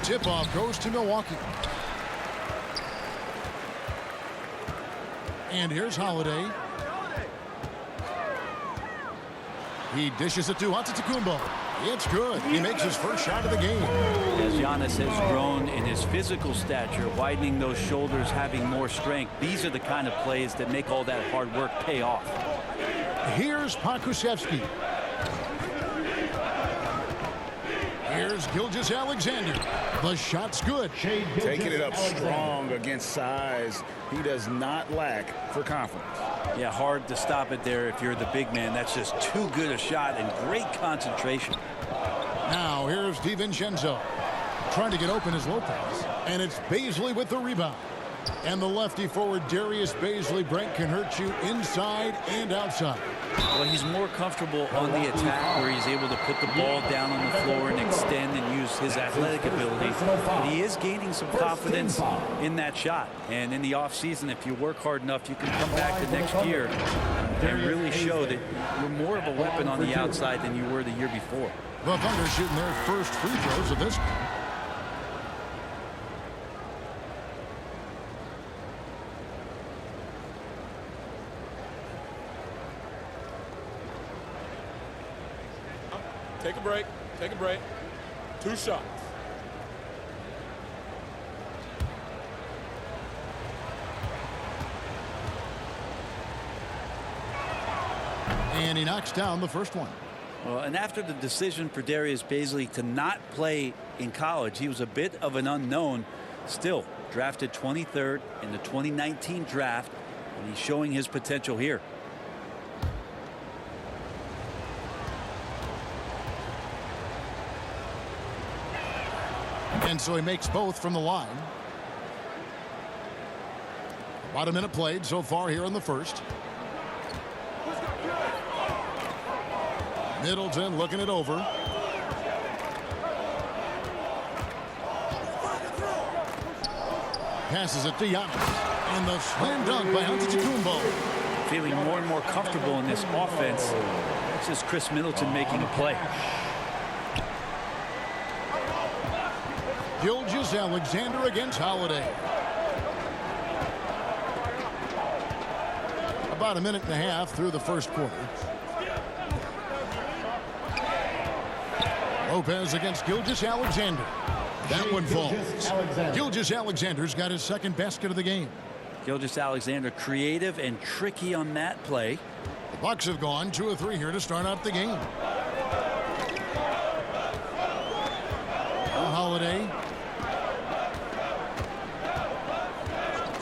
Tip-off goes to Milwaukee. And here's Holiday. He dishes it to Antetokounmpo. It's good. He makes his first shot of the game. As Giannis has grown in his physical stature, widening those shoulders, having more strength, these are the kind of plays that make all that hard work pay off. Here's Pokusevski. Here's Gilgeous-Alexander. The shot's good. Taking it up strong against size. He does not lack for confidence. Yeah, hard to stop it there if you're the big man. That's just too good a shot and great concentration. Now here's DiVincenzo. Trying to get open is Lopez. And it's Bazley with the rebound. And the lefty forward Darius Bazley-Brent can hurt you inside and outside. Well, he's more comfortable on the attack where he's able to put the ball down on the floor and extend and use his athletic ability. But he is gaining some confidence in that shot. And in the offseason, if you work hard enough, you can come back the next year and really show that you're more of a weapon on the outside than you were the year before. The Thunder shooting their first free throws of this. Take a break. Take a break. 2 shots. And he knocks down the first one. Well, and after the decision for Darius Bazley to not play in college, he was a bit of an unknown. Still, drafted 23rd in the 2019 draft, and he's showing his potential here. And so he makes both from the line. About a minute played so far here in the first. Middleton looking it over. Passes it to Giannis. And the slam dunk by Antetokounmpo. Feeling more and more comfortable in this offense. This is Chris Middleton making a play. Gilgeous-Alexander against Holiday. About a minute and a half through the first quarter. Lopez against Gilgeous-Alexander. That one falls. Gilgeous-Alexander's got his second basket of the game. Gilgeous-Alexander creative and tricky on that play. The Bucks have gone 2 of 3 here to start out the game. Holiday.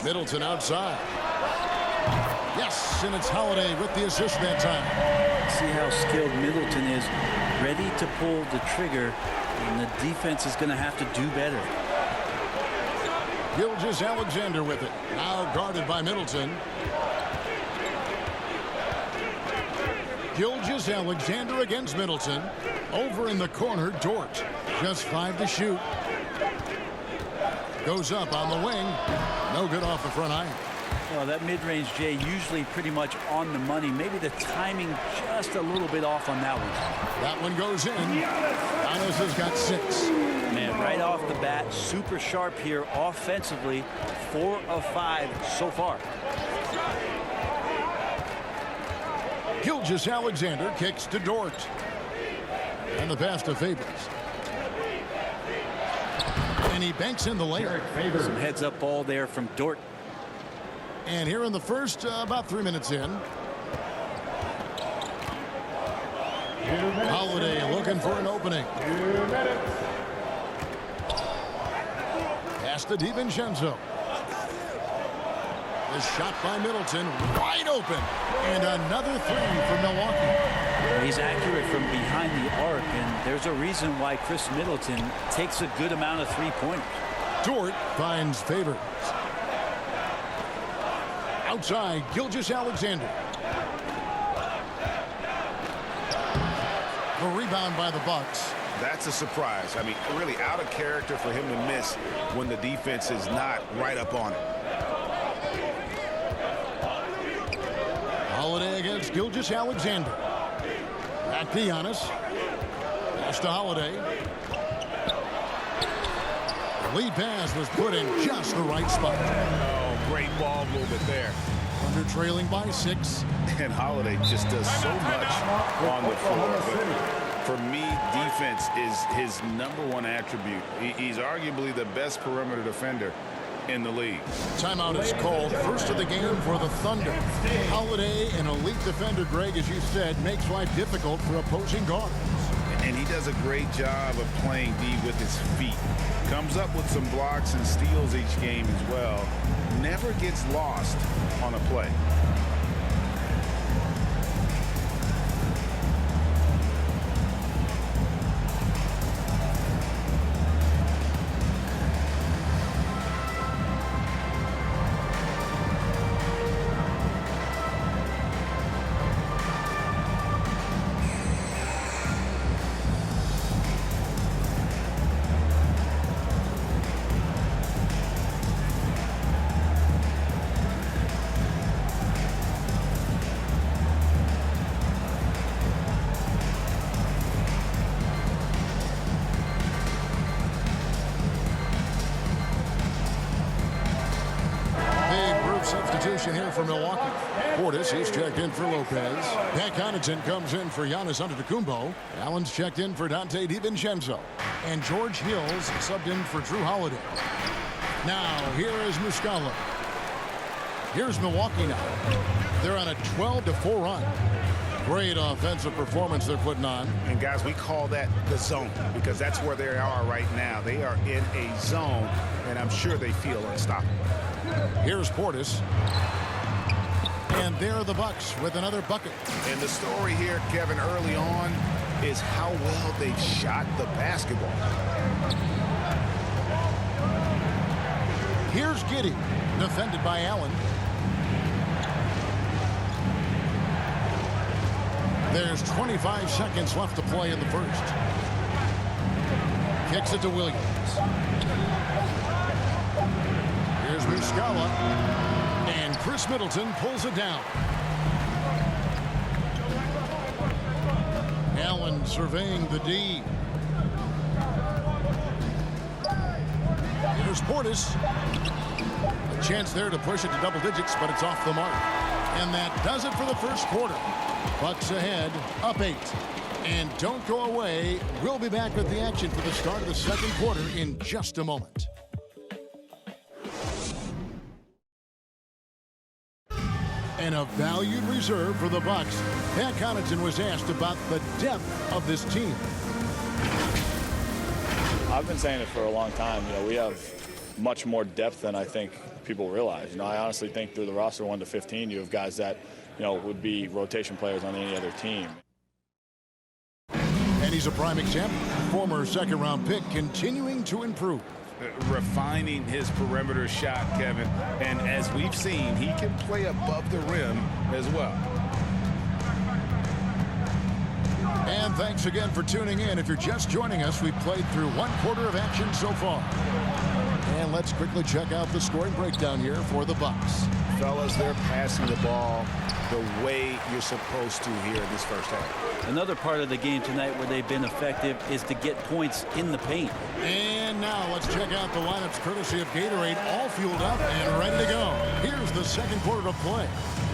Middleton outside. Yes, and it's Holiday with the assist that time. See how skilled Middleton is, ready to pull the trigger, and the defense is going to have to do better. Gilgeous-Alexander with it. Now guarded by Middleton. Gilgeous-Alexander against Middleton. Over in the corner, Dort. Just 5 to shoot. Goes up on the wing. No good off the front iron. Well, that mid-range, Jay, usually pretty much on the money. Maybe the timing just a little bit off on that one. That one goes in. Giannis has got 6. Man, right off the bat, super sharp here offensively. 4 of 5 so far. Gilgeous-Alexander kicks to Dort. And the pass to Favors. And he banks in the layup. Some heads-up ball there from Dort. And here in the first, about 3 minutes in. Holiday looking for an opening. Pass to DiVincenzo. The shot by Middleton, wide open. And another 3 for Milwaukee. He's accurate from behind the arc, and there's a reason why Chris Middleton takes a good amount of three-pointers. Dort finds Favors. Outside, Gilgeous-Alexander. The rebound by the Bucks. That's a surprise. I mean, really out of character for him to miss when the defense is not right up on it. Holiday against Gilgeous-Alexander. Back to Giannis. Pass to Holiday. Lead pass was put in just the right spot. Oh, great ball movement there. Under trailing by 6. And Holiday just does so much on the floor. But for me, defense is his #1 attribute. He's arguably the best perimeter defender in the league. Timeout is called. First of the game for the Thunder. Holiday, an elite defender, Greg, as you said, makes life difficult for opposing guards. And he does a great job of playing D with his feet. Comes up with some blocks and steals each game as well. Never gets lost on a play. Substitution here for Milwaukee. Portis, he's checked in for Lopez. Pat Connaughton comes in for Giannis Antetokounmpo. Allen's checked in for Dante DiVincenzo. And George Hill's subbed in for Drew Holiday. Now, here is Muscala. Here's Milwaukee now. They're on a 12-4 run. Great offensive performance they're putting on. And, guys, we call that the zone because that's where they are right now. They are in a zone, and I'm sure they feel unstoppable. Here's Portis. And there are the Bucks with another bucket. And the story here, Kevin, early on is how well they've shot the basketball. Here's Giddey, defended by Allen. There's 25 seconds left to play in the first. Kicks it to Williams. Here's Muscala. And Chris Middleton pulls it down. Allen surveying the D. Here's Portis. A chance there to push it to double digits, but it's off the mark. And that does it for the first quarter. Bucks ahead, up 8. And don't go away. We'll be back with the action for the start of the second quarter in just a moment. And a valued reserve for the Bucks. Pat Connaughton was asked about the depth of this team. I've been saying it for a long time. We have much more depth than I think people realize. I honestly think through the roster 1 to 15, you have guys that would be rotation players on any other team. And he's a prime example. Former second-round pick continuing to improve. Refining his perimeter shot, Kevin. And as we've seen, he can play above the rim as well. And thanks again for tuning in. If you're just joining us, we've played through 1 quarter of action so far. And let's quickly check out the scoring breakdown here for the Bucks. Fellas, they're passing the ball the way you're supposed to here in this first half. Another part of the game tonight where they've been effective is to get points in the paint. And now let's check out the lineups courtesy of Gatorade, all fueled up and ready to go. Here's the second quarter of play.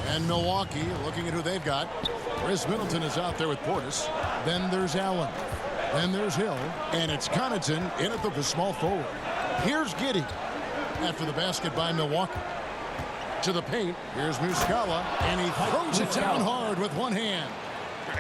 And Milwaukee looking at who they've got. Chris Middleton is out there with Portis. Then there's Allen. Then there's Hill. And it's Connaughton in at the small forward. Here's Giddey after the basket by Milwaukee. To the paint. Here's Muscala. And he throws it down hard with one hand.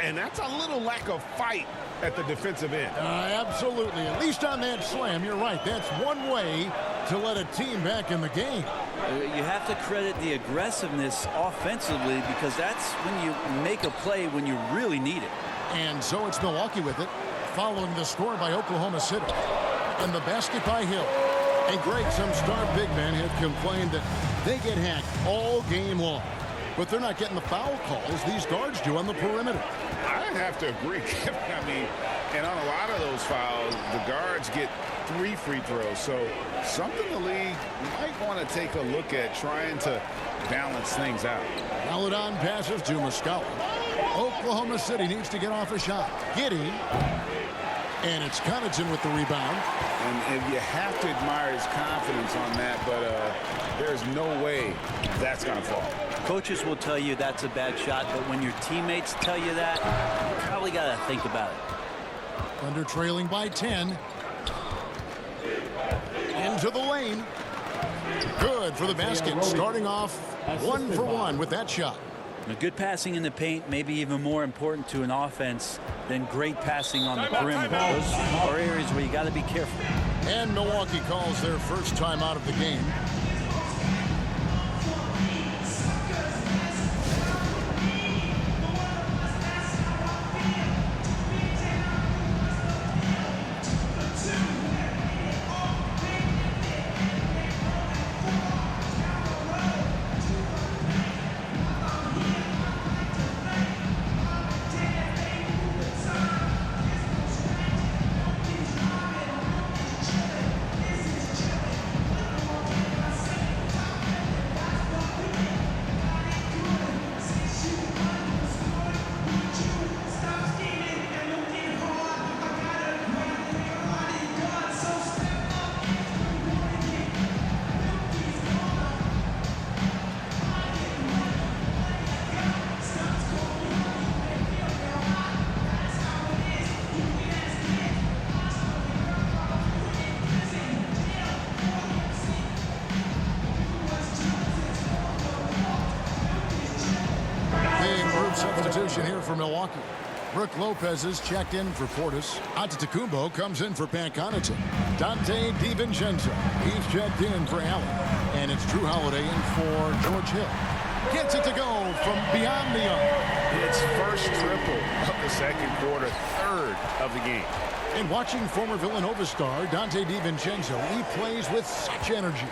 And that's a little lack of fight at the defensive end. Absolutely. At least on that slam, you're right. That's one way to let a team back in the game. You have to credit the aggressiveness offensively because that's when you make a play when you really need it. And so it's Milwaukee with it, following the score by Oklahoma City. And the basket by Hill. And Greg, some star big men have complained that they get hacked all game long. But they're not getting the foul calls these guards do on the perimeter. I have to agree, Kevin. I mean, and on a lot of those fouls, the guards get 3 free throws. So something the league might want to take a look at trying to balance things out. Paladon passes to Muscala. Oklahoma City needs to get off a shot. Giddey. And it's Connaughton with the rebound. And you have to admire his confidence on that, but there's no way that's going to fall. Coaches will tell you that's a bad shot, but when your teammates tell you that, you probably got to think about it. Thunder trailing by 10. Into the lane. Good for the basket. Starting off 1 for 1 with that shot. Good passing in the paint may be even more important to an offense than great passing on the perimeter. Those are areas where you got to be careful. And Milwaukee calls their first time out of the game. Substitution here for Milwaukee. Brook Lopez is checked in for Portis. Antetokounmpo comes in for Pat Connaughton. Dante DiVincenzo, he's checked in for Allen. And it's Drew Holiday in for George Hill. Gets it to go from beyond the arc. It's first triple of the second quarter, third of the game. And watching former Villanova star Dante DiVincenzo, he plays with such energy.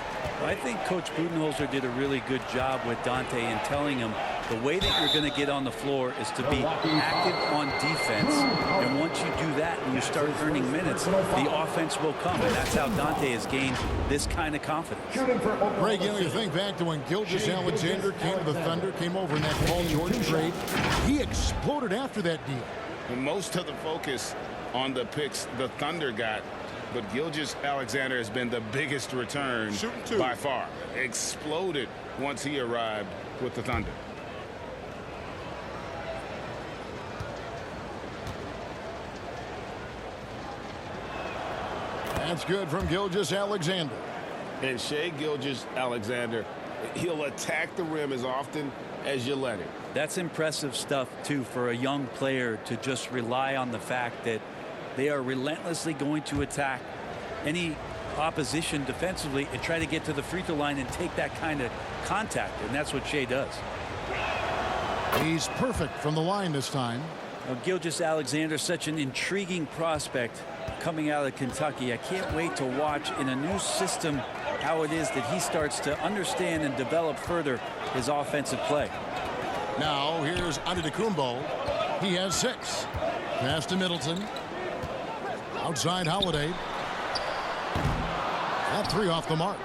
I think Coach Budenholzer did a really good job with Dante in telling him the way that you're going to get on the floor is to be active on defense. And once you do that and you start earning minutes, the offense will come. And that's how Dante has gained this kind of confidence. Greg, you think back to when Gilgeous-Alexander came to the Thunder, came over in that Paul George trade. He exploded after that deal. And most of the focus on the picks the Thunder got, but Gilgeous-Alexander has been the biggest return by far. Exploded once he arrived with the Thunder. That's good from Gilgeous-Alexander. And Shai Gilgeous-Alexander, he'll attack the rim as often as you let him. That's impressive stuff, too, for a young player to just rely on the fact that they are relentlessly going to attack any opposition defensively and try to get to the free throw line and take that kind of contact. And that's what Shai does. He's perfect from the line this time. Gilgeous-Alexander, such an intriguing prospect coming out of Kentucky. I can't wait to watch in a new system how it is that he starts to understand and develop further his offensive play. Now here's Antetokounmpo. He has 6. Pass to Middleton. Outside Holiday. That 3 off the mark.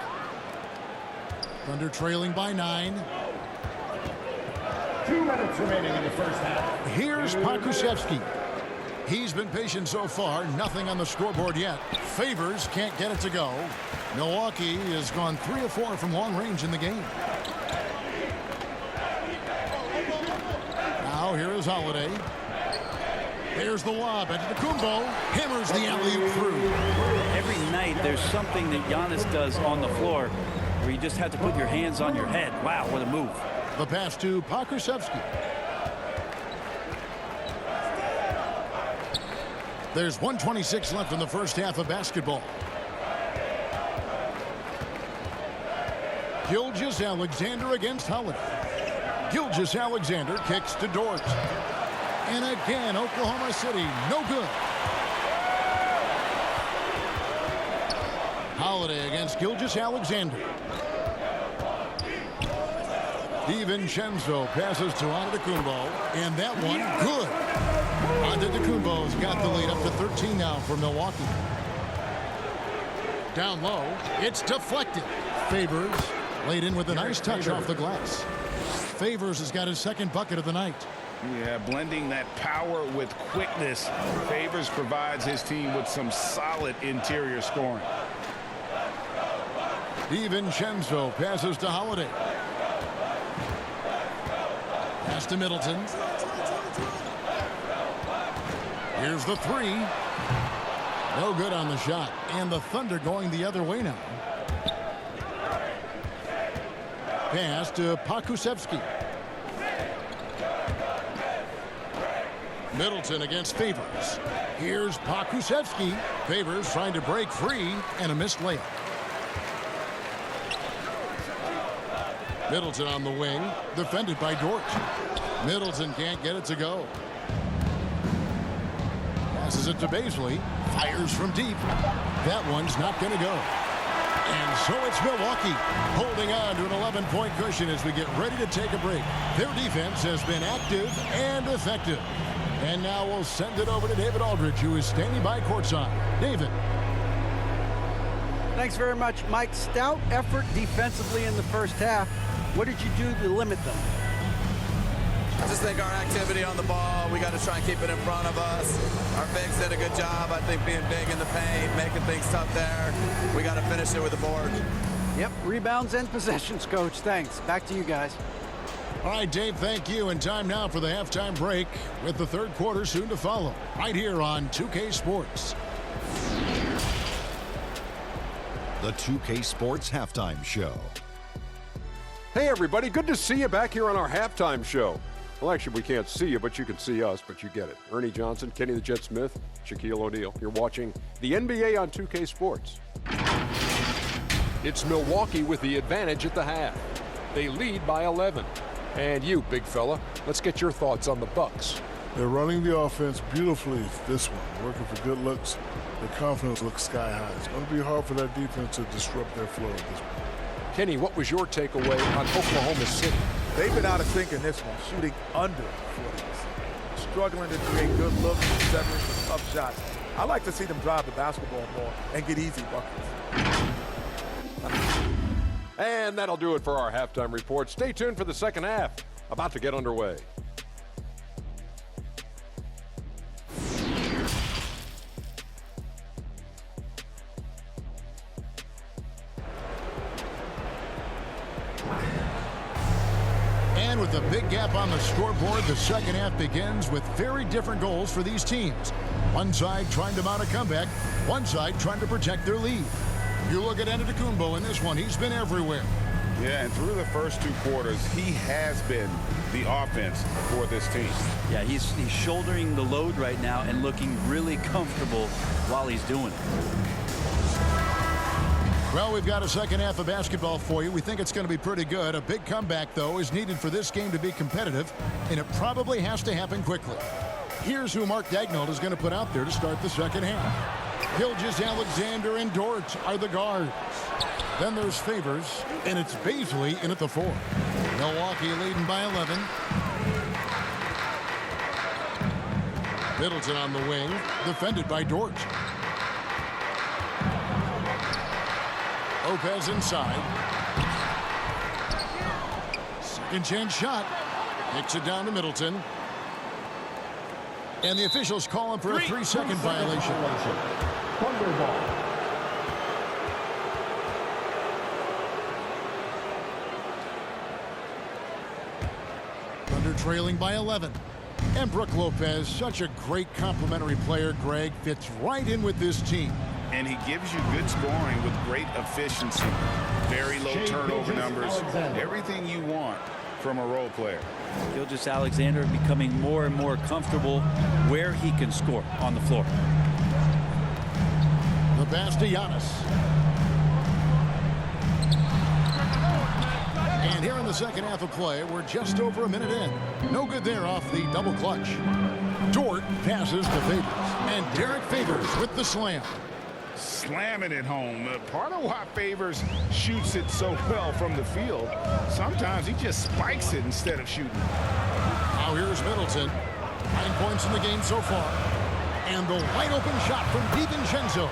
Thunder trailing by 9. 2 minutes remaining in the first half. Here's Pokusevski. He's been patient so far. Nothing on the scoreboard yet. Favors can't get it to go. Milwaukee has gone 3 of 4 from long range in the game. Now here is Holiday. There's the lob. Antetokounmpo hammers the alley-oop through. Every night there's something that Giannis does on the floor where you just have to put your hands on your head. Wow, what a move. The pass to Pokusevski. There's 1:26 left in the first half of basketball. Gilgeous-Alexander against Holiday. Gilgeous-Alexander kicks to Dort. And again, Oklahoma City, no good. Holiday against Gilgeous-Alexander. DiVincenzo passes to Antetokounmpo, and that one good. Antetokounmpo's got the lead up to 13 now for Milwaukee. Down low, it's deflected. Favors laid in with a nice touch off the glass. Favors has got his second bucket of the night. Yeah, blending that power with quickness. Favors provides his team with some solid interior scoring. DiVincenzo passes to Holiday. Pass to Middleton. Here's the three. No good on the shot. And the Thunder going the other way now. Pass to Pokusevski. Middleton against Favors. Here's Pokusevski. Favors trying to break free and a missed layup. Middleton on the wing, defended by Dort. Middleton can't get it to go. Passes it to Bazley. Fires from deep. That one's not going to go. And so it's Milwaukee holding on to an 11-point cushion as we get ready to take a break. Their defense has been active and effective. And now we'll send it over to David Aldridge, who is standing by courtside. David. Thanks very much, Mike. Stout effort defensively in the first half. What did you do to limit them? I just think our activity on the ball, we got to try and keep it in front of us. Our bigs did a good job, I think, being big in the paint, making things tough there. We got to finish it with the board. Yep, rebounds and possessions, Coach. Thanks. Back to you guys. All right, Dave, thank you. And time now for the halftime break with the third quarter soon to follow right here on 2K Sports. The 2K Sports Halftime Show. Hey, everybody. Good to see you back here on our halftime show. Well, actually, we can't see you, but you can see us, but you get it. Ernie Johnson, Kenny the Jet Smith, Shaquille O'Neal. You're watching the NBA on 2K Sports. It's Milwaukee with the advantage at the half. They lead by 11. And you, big fella, let's get your thoughts on the Bucks. They're running the offense beautifully this one, working for good looks. Their confidence looks sky high. It's going to be hard for that defense to disrupt their flow at this point. Kenny, what was your takeaway on Oklahoma City? They've been out of sync in this one, shooting under 40%. Struggling to create good looks, settling for tough shots. I like to see them drive the basketball more and get easy buckets. And that'll do it for our halftime report. Stay tuned for the second half, about to get underway. And with a big gap on the scoreboard, the second half begins with very different goals for these teams. One side trying to mount a comeback, one side trying to protect their lead. You look at Antetokounmpo in this one, he's been everywhere. Yeah, and through the first two quarters, he has been the offense for this team. Yeah, he's shouldering the load right now and looking really comfortable while he's doing it. Well, we've got a second half of basketball for you. We think it's going to be pretty good. A big comeback, though, is needed for this game to be competitive, and it probably has to happen quickly. Here's who Mark Daigneault is going to put out there to start the second half. Gilgeous Alexander and Dort are the guards. Then there's Favors, and it's Bazley in at the 4. Milwaukee leading by 11. Middleton on the wing, defended by Dort. Lopez inside. Second chance shot. Kicks it down to Middleton. And the officials call him for a 3-second violation. Thunder ball. Thunder trailing by 11. And Brook Lopez, such a great complimentary player, Greg, fits right in with this team. And he gives you good scoring with great efficiency. Very low turnover numbers. Everything you want from a role player. Gilgeous Alexander becoming more and more comfortable where he can score on the floor. The pass to Giannis. And here in the second half of play, we're just over a minute in. No good there off the double clutch. Dort passes to Favors. And Derek Favors with the slam. Slamming it home. Part of why Favors shoots it so well from the field, sometimes he just spikes it instead of shooting. Now here's Middleton. 9 points in the game so far. And the wide open shot from DiVincenzo.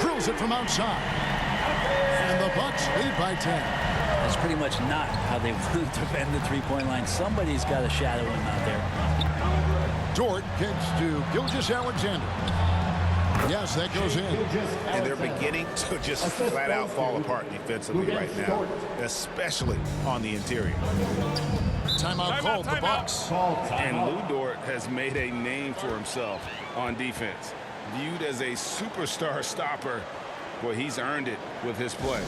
Drills it from outside. And the Bucks lead by 10. That's pretty much not how they want to defend the three-point line. Somebody's got to shadow him out there. Dort kicks to Gilgeous-Alexander. Yes, that goes in. And they're beginning to just flat out fall apart defensively right now, especially on the interior. Timeout called the Bucks. And Lou Dort has made a name for himself on defense. Viewed as a superstar stopper, boy, he's earned it with his play.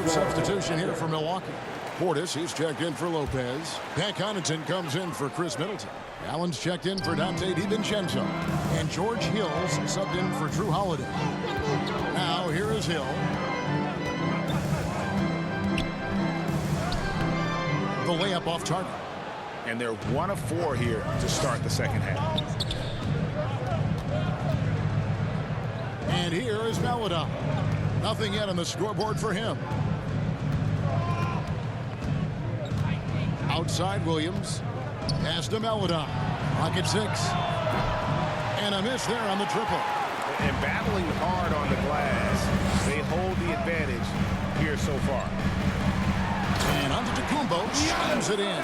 Substitution here for Milwaukee. Portis, he's checked in for Lopez. Pat Connaughton comes in for Chris Middleton. Allen's checked in for Dante DiVincenzo. And George Hill's subbed in for Drew Holiday. Now here is Hill. The layup off target. And they're 1 of 4 here to start the second half. And here is Maladon. Nothing yet on the scoreboard for him. Outside Williams. Pass to Maladon. Rocket 6. And a miss there on the triple. And battling hard on the glass. They hold the advantage here so far. And Antetokounmpo slams it in.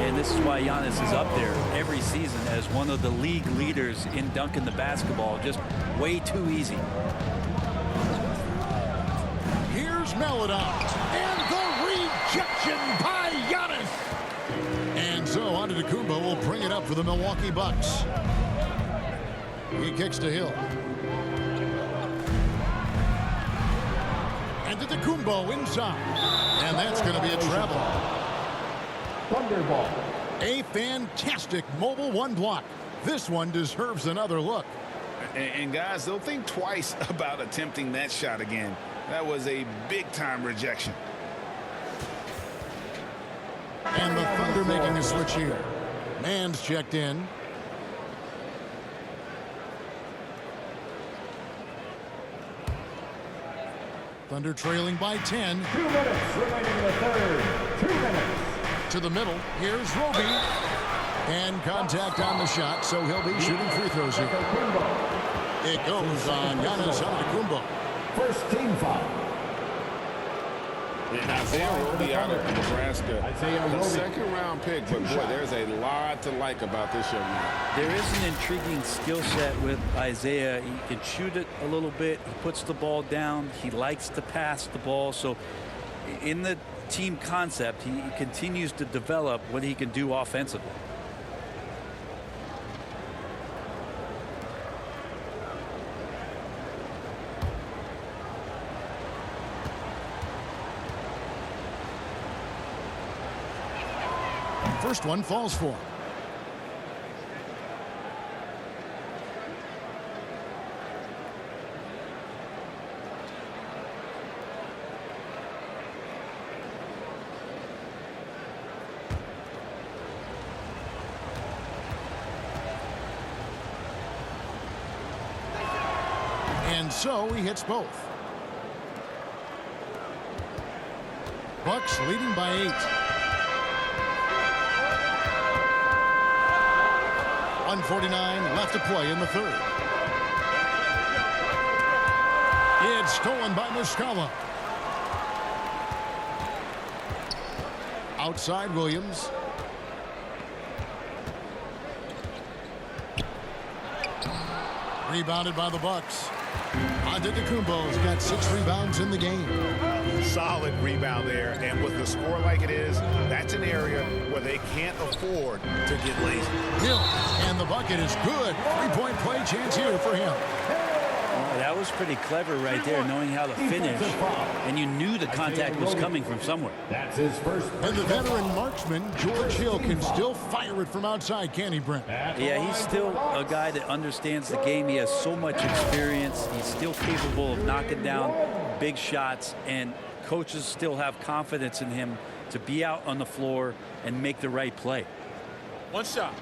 And this is why Giannis is up there every season as one of the league leaders in dunking the basketball. Just way too easy. Here's Maladon. And the rejection by Giannis. And so Antetokounmpo will bring it up for the Milwaukee Bucks. He kicks to Hill. Antetokounmpo inside. And that's going to be a travel. Thunderball. A fantastic mobile one block. This one deserves another look. And guys, they'll think twice about attempting that shot again. That was a big-time rejection. And the Thunder making a switch here. Mann's checked in. Thunder trailing by 10. 2 minutes remaining in the third. 2 minutes. To the middle. Here's Roby. And contact on the shot, so he'll be shooting free throws here. It goes on Giannis Antetokounmpo. First team foul. And Isaiah Roby out of Nebraska. The second-round pick, but boy, there's a lot to like about this young man. There is an intriguing skill set with Isaiah. He can shoot it a little bit. He puts the ball down. He likes to pass the ball. So in the team concept, he continues to develop what he can do offensively. First one falls for him. And so he hits both. Bucks leading by 8. 1:49 left to play in the third. It's stolen by Muscala. Outside Williams. Rebounded by the Bucks. Antetokounmpo's got 6 rebounds in the game. Solid rebound there, and with the score like it is, that's an area where they can't afford to get lazy. Hill, and the bucket is good. Three-point play chance here for him. That was pretty clever right there, knowing how to finish, and you knew the contact was coming from somewhere. That's his first. And the veteran marksman, George Hill, can still fire it from outside, can he, Brent? Yeah, he's still a guy that understands the game. He has so much experience. He's still capable of knocking down big shots, and coaches still have confidence in him to be out on the floor and make the right play. One shot.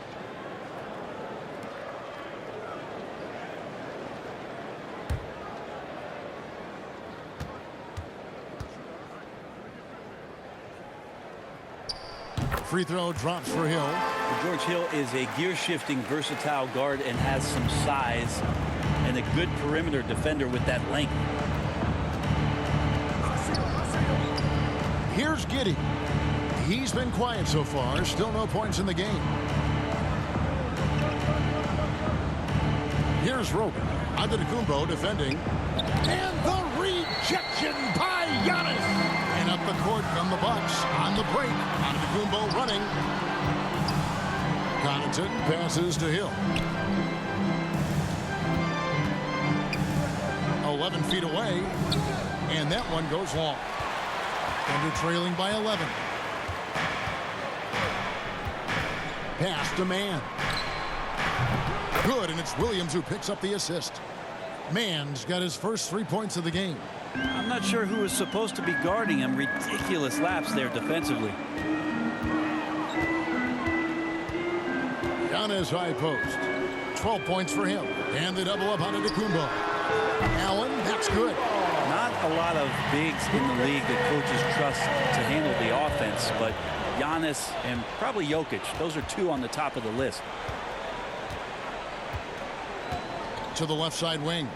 Free throw drops for Hill. George Hill is a gear-shifting, versatile guard and has some size and a good perimeter defender with that length. Here's Giddey. He's been quiet so far. Still no points in the game. Here's Rogan. Antetokounmpo defending. And the rejection by Giannis. And up the court come the Bucks on the break. Antetokounmpo running. Connaughton passes to Hill. 11 feet away. And that one goes long. Thunder trailing by 11. Pass to Mann. Good, and it's Williams who picks up the assist. Mann's got his first 3 points of the game. I'm not sure who was supposed to be guarding him. Ridiculous laps there defensively. Giannis high post. 12 points for him. And they double up on Antetokounmpo. Allen, that's good. Not a lot of bigs in the league that coaches trust to handle the offense, but Giannis and probably Jokic, those are two on the top of the list. To the left side wing.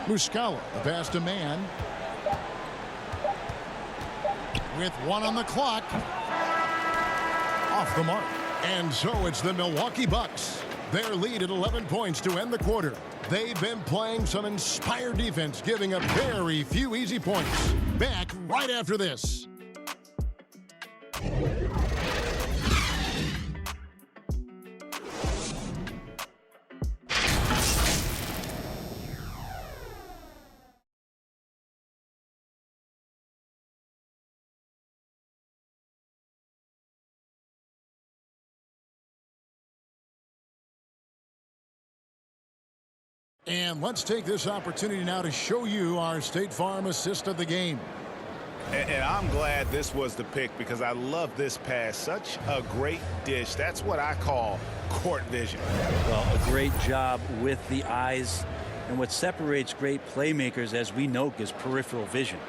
Muscala, the pass to Mann. With 1 on the clock. Off the mark. And so it's the Milwaukee Bucks. Their lead at 11 points to end the quarter. They've been playing some inspired defense, giving up very few easy points. Back right after this. And let's take this opportunity now to show you our State Farm assist of the game. And I'm glad this was the pick because I love this pass. Such a great dish. That's what I call court vision. Well, a great job with the eyes. And what separates great playmakers, as we know, is peripheral vision.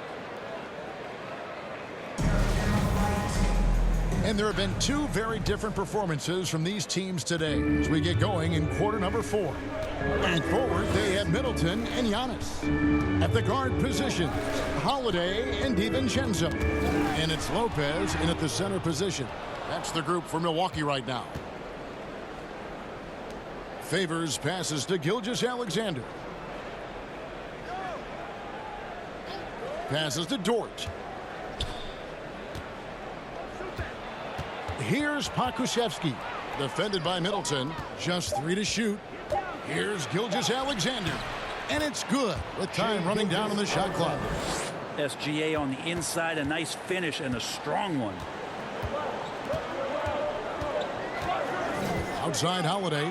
And there have been two very different performances from these teams today as we get going in quarter number 4. And forward, they have Middleton and Giannis. At the guard position, Holiday and DiVincenzo. And it's Lopez in at the center position. That's the group for Milwaukee right now. Favors passes to Gilgeous-Alexander. Passes to Dort. Here's Pokusevski, defended by Middleton. Just 3 to shoot. Here's Gilgeous-Alexander, and it's good with time running down on the shot clock. SGA on the inside, a nice finish and a strong one. Outside Holiday.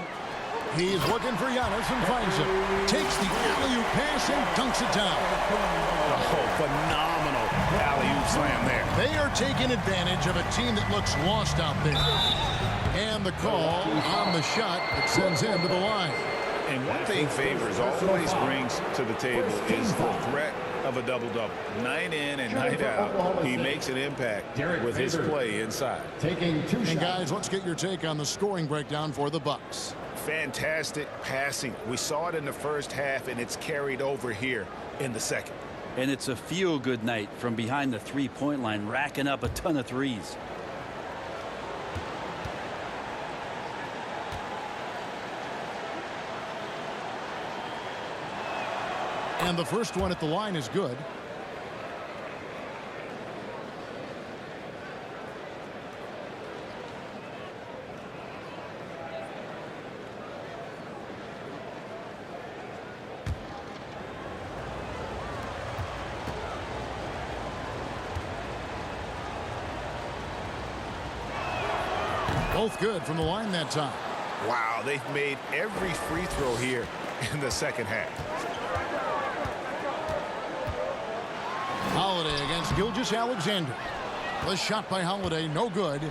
He's looking for Giannis and finds him. Takes the alley-oop pass and dunks it down. Oh, phenomenal alley-oop slam there. They are taking advantage of a team that looks lost out there. And the call on the shot that sends him to the line. And one thing Favors always brings to the table is the threat of a double-double. Night in and night out, he makes an impact with his play inside. And guys, let's get your take on the scoring breakdown for the Bucks. Fantastic passing. We saw it in the first half, and it's carried over here in the second. And it's a feel-good night from behind the three-point line, racking up a ton of threes. And the first one at the line is good. Both good from the line that time. Wow, they've made every free throw here in the second half. Holiday against Gilgeous-Alexander. The shot by Holiday, no good.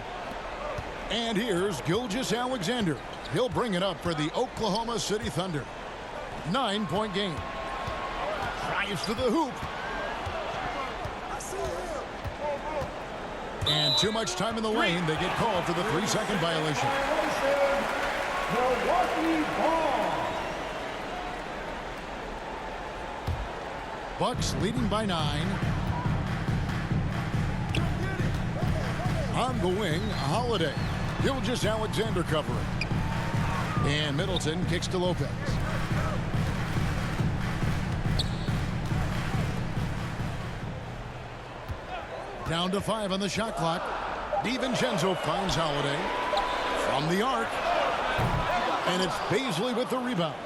And here's Gilgeous-Alexander. He'll bring it up for the Oklahoma City Thunder. 9-point game. Drives to the hoop. And too much time in the lane. They get called for the 3-second violation. Milwaukee Bucks leading by 9. On the wing, Holiday. Gilgeous-Alexander covering. And Middleton kicks to Lopez. Down to 5 on the shot clock. DiVincenzo finds Holiday from the arc. And it's Bazley with the rebound.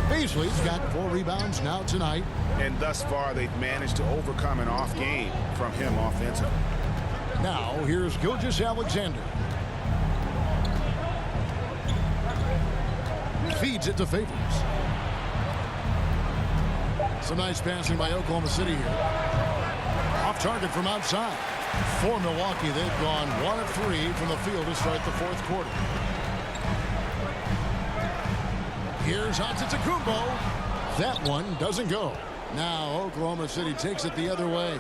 Bazley's got 4 rebounds now tonight. And thus far, they've managed to overcome an off game from him offensively. Now, here's Gilgeous-Alexander. Feeds it to Favors. Some nice passing by Oklahoma City here. Off target from outside. For Milwaukee, they've gone 1 of 3 from the field to start the 4th quarter. Here's Antetokounmpo. That one doesn't go. Now Oklahoma City takes it the other way.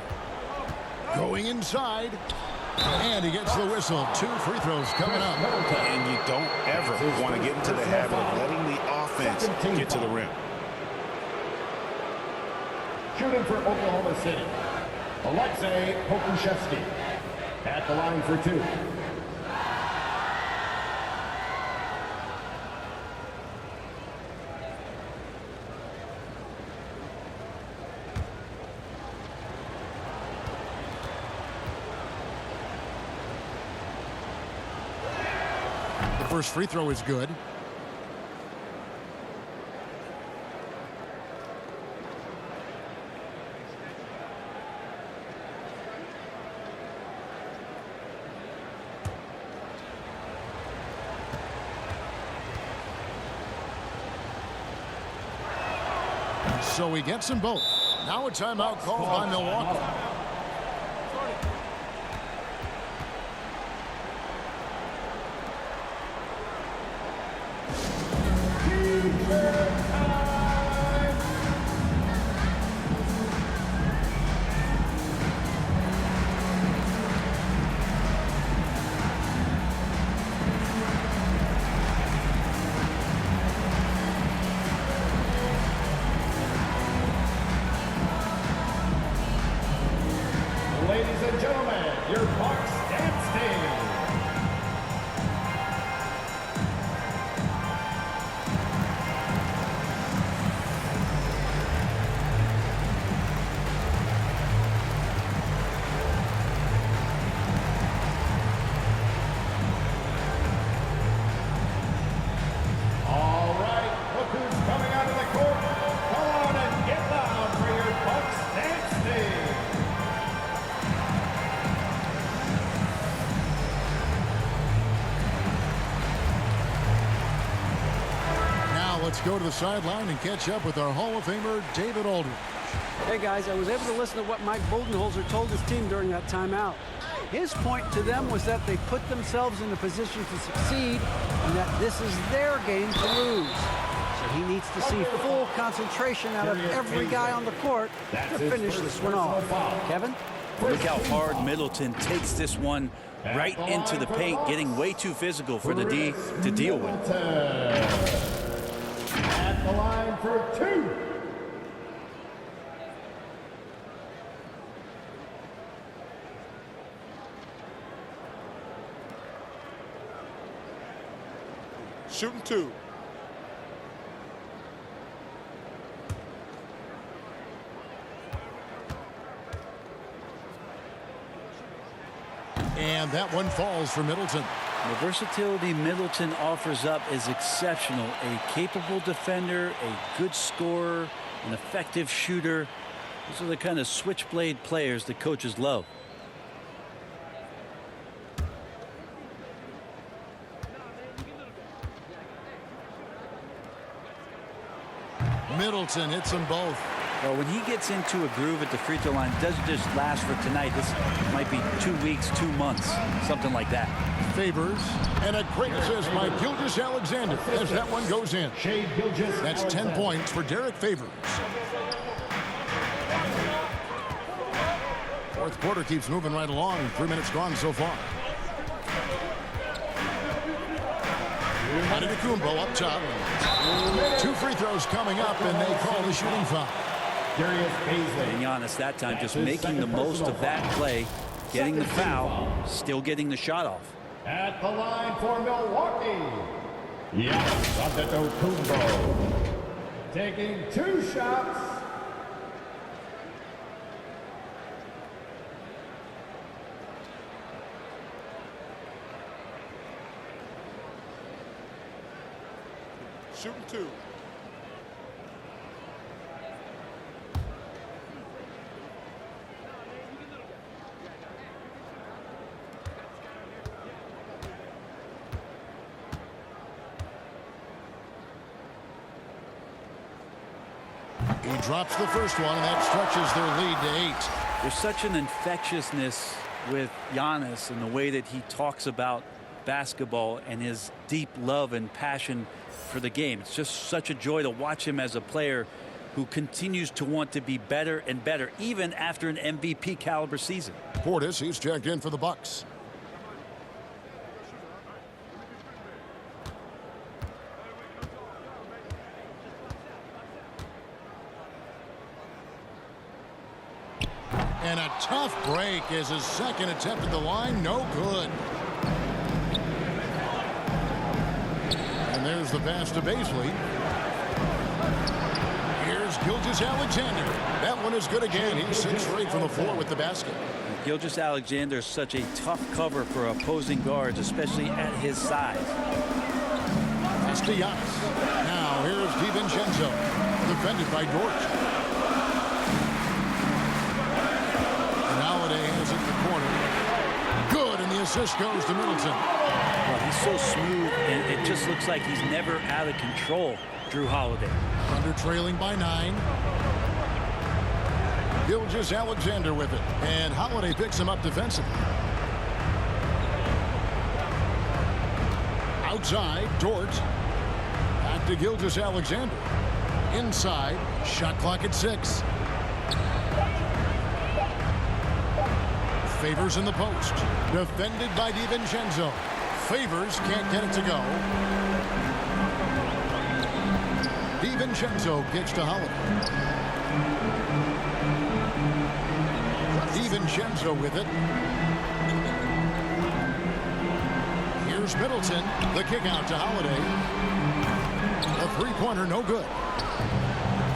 Going inside. And he gets the whistle. 2 free throws coming up. And you don't ever want to get into the habit of letting the offense get to the rim. Shooting for Oklahoma City, Alexei Pokusevski at the line for 2. The first free throw is good. So he gets them both. Now a timeout called by Milwaukee. Ladies and gentlemen, your Bucks dance team. All right, look who's coming out of the court. Come on and get down for your Bucks dance team. Let's go to the sideline and catch up with our Hall of Famer, David Aldridge. Hey, guys, I was able to listen to what Mike Budenholzer told his team during that timeout. His point to them was that they put themselves in a position to succeed and that this is their game to lose. So he needs to see full concentration out of every guy on the court to finish this one off. Kevin? Look how hard Middleton takes this one right into the paint, getting way too physical for the D to deal with. At the line for 2. Shooting 2. And that one falls for Middleton. The versatility Middleton offers up is exceptional. A capable defender, a good scorer, an effective shooter. These are the kind of switchblade players that coaches love. Middleton hits them both. Well, when he gets into a groove at the free throw line, it doesn't just last for tonight. This might be 2 weeks, 2 months, something like that. Favors, and a great assist by Gilgeous-Alexander as that one goes in. That's 10 points for Derek Favors. Fourth quarter keeps moving right along. 3 minutes gone so far. Antetokounmpo up top. 2 free throws coming up, and they call the shooting foul. And Giannis that time just making the most of that play, getting the foul, still getting the shot off. At the line for Milwaukee, Antetokounmpo taking 2 shots. Shooting 2. He drops the first one, and that stretches their lead to 8. There's such an infectiousness with Giannis and the way that he talks about basketball and his deep love and passion for the game. It's just such a joy to watch him as a player who continues to want to be better and better, even after an MVP caliber season. Portis, he's checked in for the Bucks. And a tough break is his second attempt at the line. No good. And there's the pass to Bazley. Here's Gilgeous-Alexander. That one is good again. He's 6 for 8 from the floor with the basket. Gilgeous-Alexander is such a tough cover for opposing guards, especially at his size. Pass to Giannis. Now here's DiVincenzo. Defended by Dort. Has it in the corner. Good, and the assist goes to Middleton. Well, he's so smooth, and it just looks like he's never out of control, Drew Holiday. Under trailing by 9. Gilgeous-Alexander with it, and Holiday picks him up defensively. Outside, Dort. Back to Gilgeous-Alexander. Inside, shot clock at 6. Favors in the post. Defended by DiVincenzo. Favors can't get it to go. DiVincenzo gets to Holiday. DiVincenzo with it. Here's Middleton. The kick out to Holiday. A 3-pointer, no good.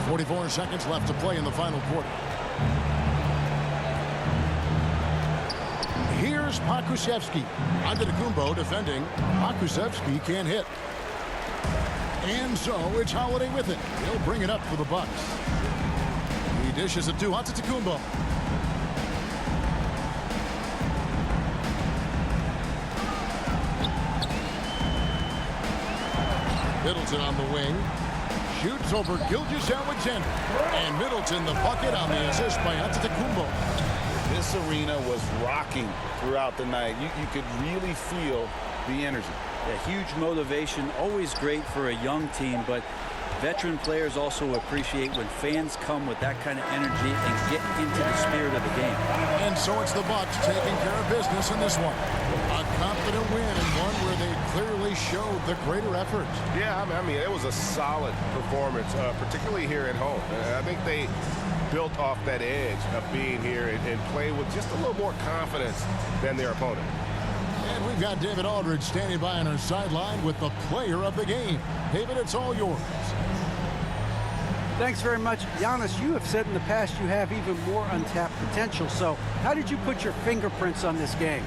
44 seconds left to play in the final quarter. Here's Pokusevski. Antetokounmpo defending. Pokusevski can't hit. And so it's Holiday with it. He'll bring it up for the Bucks. He dishes it to Antetokounmpo. Middleton on the wing. Shoots over Gilgeous-Alexander. And Middleton the bucket on the assist by Antetokounmpo. This arena was rocking throughout the night. You could really feel the energy. A huge motivation, always great for a young team, but veteran players also appreciate when fans come with that kind of energy and get into the spirit of the game. And so it's the Bucks taking care of business in this one. A confident win and one where they clearly showed the greater effort. Yeah, I mean, it was a solid performance, particularly here at home. I think they built off that edge of being here and play with just a little more confidence than their opponent. And we've got David Aldridge standing by on our sideline with the player of the game. David, it's all yours. Thanks very much. Giannis, you have said in the past you have even more untapped potential. So how did you put your fingerprints on this game?